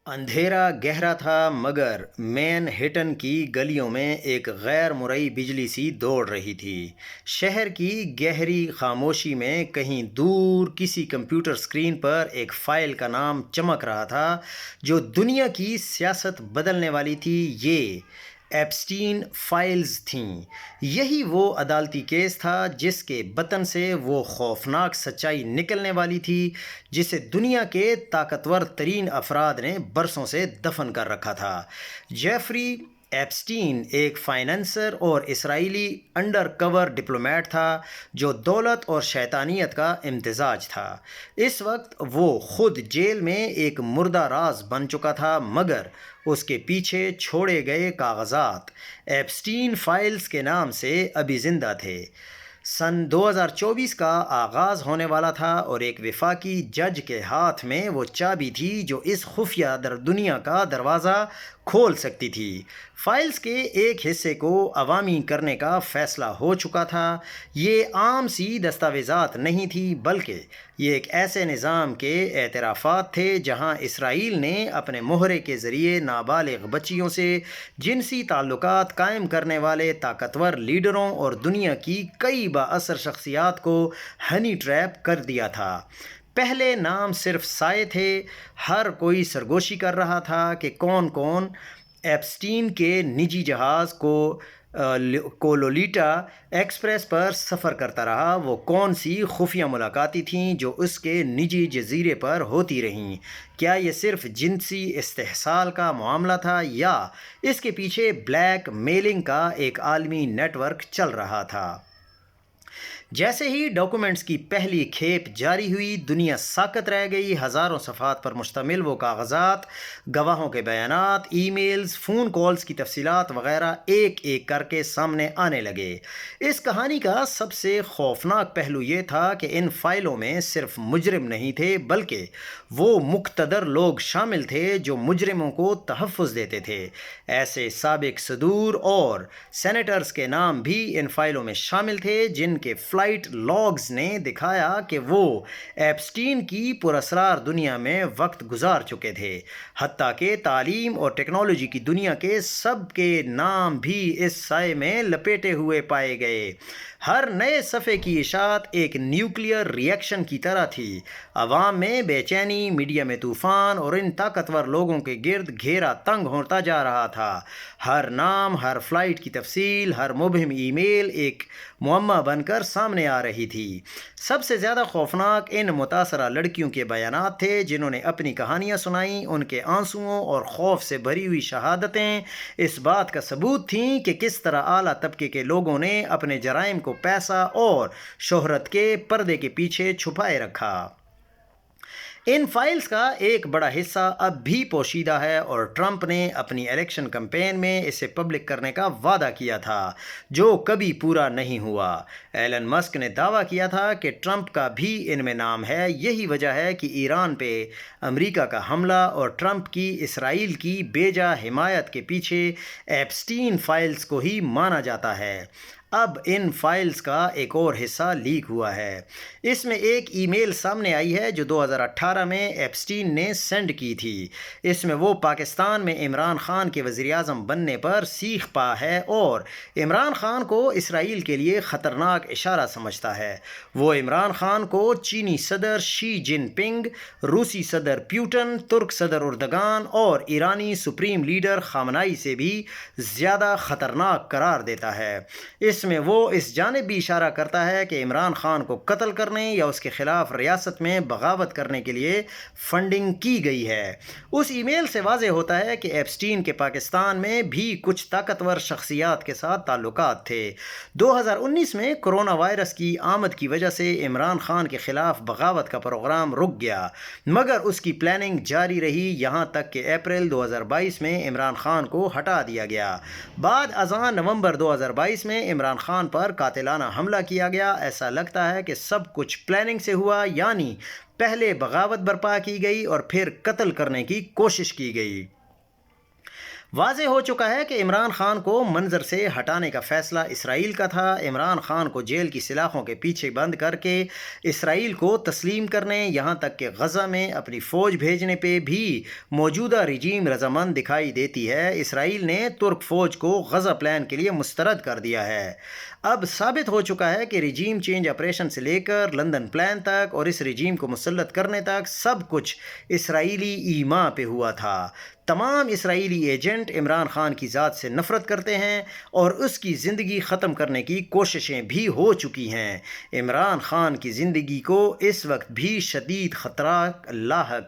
اندھیرا گہرا تھا مگر مین ہٹن کی گلیوں میں ایک غیر مرئی بجلی سی دوڑ رہی تھی۔ شہر کی گہری خاموشی میں کہیں دور کسی کمپیوٹر اسکرین پر ایک فائل کا نام چمک رہا تھا جو دنیا کی سیاست بدلنے والی تھی۔ یہ ایپسٹین فائلز تھیں۔ یہی وہ عدالتی کیس تھا جس کے بطن سے وہ خوفناک سچائی نکلنے والی تھی جسے دنیا کے طاقتور ترین افراد نے برسوں سے دفن کر رکھا تھا۔ جیفری ایپسٹین ایک فائنانسر اور اسرائیلی انڈر کور ڈپلومیٹ تھا جو دولت اور شیطانیت کا امتزاج تھا۔ اس وقت وہ خود جیل میں ایک مردہ راز بن چکا تھا، مگر اس کے پیچھے چھوڑے گئے کاغذات ایپسٹین فائلز کے نام سے ابھی زندہ تھے۔ سن 2024 کا آغاز ہونے والا تھا اور ایک وفاقی جج کے ہاتھ میں وہ چابی تھی جو اس خفیہ دنیا کا دروازہ کھول سکتی تھی۔ فائلز کے ایک حصے کو عوامی کرنے کا فیصلہ ہو چکا تھا۔ یہ عام سی دستاویزات نہیں تھی بلکہ یہ ایک ایسے نظام کے اعترافات تھے جہاں اسرائیل نے اپنے مہرے کے ذریعے نابالغ بچیوں سے جنسی تعلقات قائم کرنے والے طاقتور لیڈروں اور دنیا کی کئی بااثر شخصیات کو ہنی ٹریپ کر دیا تھا۔ پہلے نام صرف سائے تھے۔ ہر کوئی سرگوشی کر رہا تھا کہ کون ایپسٹین کے نجی جہاز کو لولیٹا ایکسپریس پر سفر کرتا رہا۔ وہ کون سی خفیہ ملاقاتیں تھیں جو اس کے نجی جزیرے پر ہوتی رہیں؟ کیا یہ صرف جنسی استحصال کا معاملہ تھا یا اس کے پیچھے بلیک میلنگ کا ایک عالمی نیٹ ورک چل رہا تھا؟ جیسے ہی ڈاکومنٹس کی پہلی کھیپ جاری ہوئی، دنیا ساکت رہ گئی۔ ہزاروں صفحات پر مشتمل وہ کاغذات، گواہوں کے بیانات، ای میلز، فون کالز کی تفصیلات وغیرہ ایک ایک کر کے سامنے آنے لگے۔ اس کہانی کا سب سے خوفناک پہلو یہ تھا کہ ان فائلوں میں صرف مجرم نہیں تھے بلکہ وہ مقتدر لوگ شامل تھے جو مجرموں کو تحفظ دیتے تھے۔ ایسے سابق صدور اور سینیٹرز کے نام بھی ان فائلوں میں شامل تھے جن کے فلائٹ لاگز نے دکھایا کہ وہ ایپسٹین کی پراسرار دنیا میں وقت گزار چکے تھے۔ حتیٰ کہ تعلیم اور ٹیکنالوجی کی دنیا کے سب کے نام بھی اس سائے میں لپیٹے ہوئے پائے گئے۔ ہر نئے صفحے کی اشاعت ایک نیوکلیئر ری ایکشن کی طرح تھی۔ عوام میں بے چینی، میڈیا میں طوفان اور ان طاقتور لوگوں کے گرد گھیرا تنگ ہوتا جا رہا تھا۔ ہر نام، ہر فلائٹ کی تفصیل، ہر مبہم ای میل ایک معمہ بن کر سامنے آ رہی تھی۔ سب سے زیادہ خوفناک ان متاثرہ لڑکیوں کے بیانات تھے جنہوں نے اپنی کہانیاں سنائیں۔ ان کے آنسوؤں اور خوف سے بھری ہوئی شہادتیں اس بات کا ثبوت تھیں کہ کس طرح اعلیٰ طبقے کے لوگوں نے اپنے جرائم کو پیسہ اور شہرت کے پردے کے پیچھے چھپائے رکھا۔ ان فائلز کا ایک بڑا حصہ اب بھی پوشیدہ ہے اور ٹرمپ نے اپنی الیکشن کمپین میں اسے پبلک کرنے کا وعدہ کیا تھا جو کبھی پورا نہیں ہوا۔ ایلن مسک نے دعویٰ کیا تھا کہ ٹرمپ کا بھی ان میں نام ہے۔ یہی وجہ ہے کہ ایران پہ امریکہ کا حملہ اور ٹرمپ کی اسرائیل کی بے جا حمایت کے پیچھے ایپسٹین فائلز کو ہی مانا جاتا ہے۔ اب ان فائلز کا ایک اور حصہ لیک ہوا ہے۔ اس میں ایک ای میل سامنے آئی ہے جو 2018 میں ایپسٹین نے سینڈ کی تھی۔ اس میں وہ پاکستان میں عمران خان کے وزیر اعظم بننے پر سیخ پا ہے اور عمران خان کو اسرائیل کے لیے خطرناک اشارہ سمجھتا ہے۔ وہ عمران خان کو چینی صدر شی جن پنگ، روسی صدر پیوٹن، ترک صدر اردگان اور ایرانی سپریم لیڈر خامنائی سے بھی زیادہ خطرناک قرار دیتا ہے۔ اس میں وہ اس جانب بھی اشارہ کرتا ہے کہ عمران خان کو قتل کرنے یا اس کے خلاف ریاست میں بغاوت کرنے کے لیے فنڈنگ کی گئی ہے۔ اس ای میل سے واضح ہوتا ہے کہ ایپسٹین کے پاکستان میں بھی کچھ طاقتور شخصیات کے ساتھ تعلقات تھے۔ 2019 میں کرونا وائرس کی آمد کی وجہ سے عمران خان کے خلاف بغاوت کا پروگرام رک گیا، مگر اس کی پلاننگ جاری رہی یہاں تک کہ اپریل 2022 میں عمران خان کو ہٹا دیا گیا۔ بعد ازاں نومبر 2022 میں عمران خان پر قاتلانہ حملہ کیا گیا۔ ایسا لگتا ہے کہ سب کچھ پلاننگ سے ہوا، یعنی پہلے بغاوت برپا کی گئی اور پھر قتل کرنے کی کوشش کی گئی۔ واضح ہو چکا ہے کہ عمران خان کو منظر سے ہٹانے کا فیصلہ اسرائیل کا تھا۔ عمران خان کو جیل کی سلاخوں کے پیچھے بند کر کے اسرائیل کو تسلیم کرنے، یہاں تک کہ غزہ میں اپنی فوج بھیجنے پہ بھی موجودہ رجیم رضامند دکھائی دیتی ہے۔ اسرائیل نے ترک فوج کو غزہ پلان کے لیے مسترد کر دیا ہے۔ اب ثابت ہو چکا ہے کہ رجیم چینج آپریشن سے لے کر لندن پلان تک اور اس رجیم کو مسلط کرنے تک سب کچھ اسرائیلی ایما پہ ہوا تھا۔ تمام اسرائیلی ایجنٹ عمران خان کی ذات سے نفرت کرتے ہیں اور اس کی زندگی ختم کرنے کی کوششیں بھی ہو چکی ہیں۔ عمران خان کی زندگی کو اس وقت بھی شدید خطرہ لاحق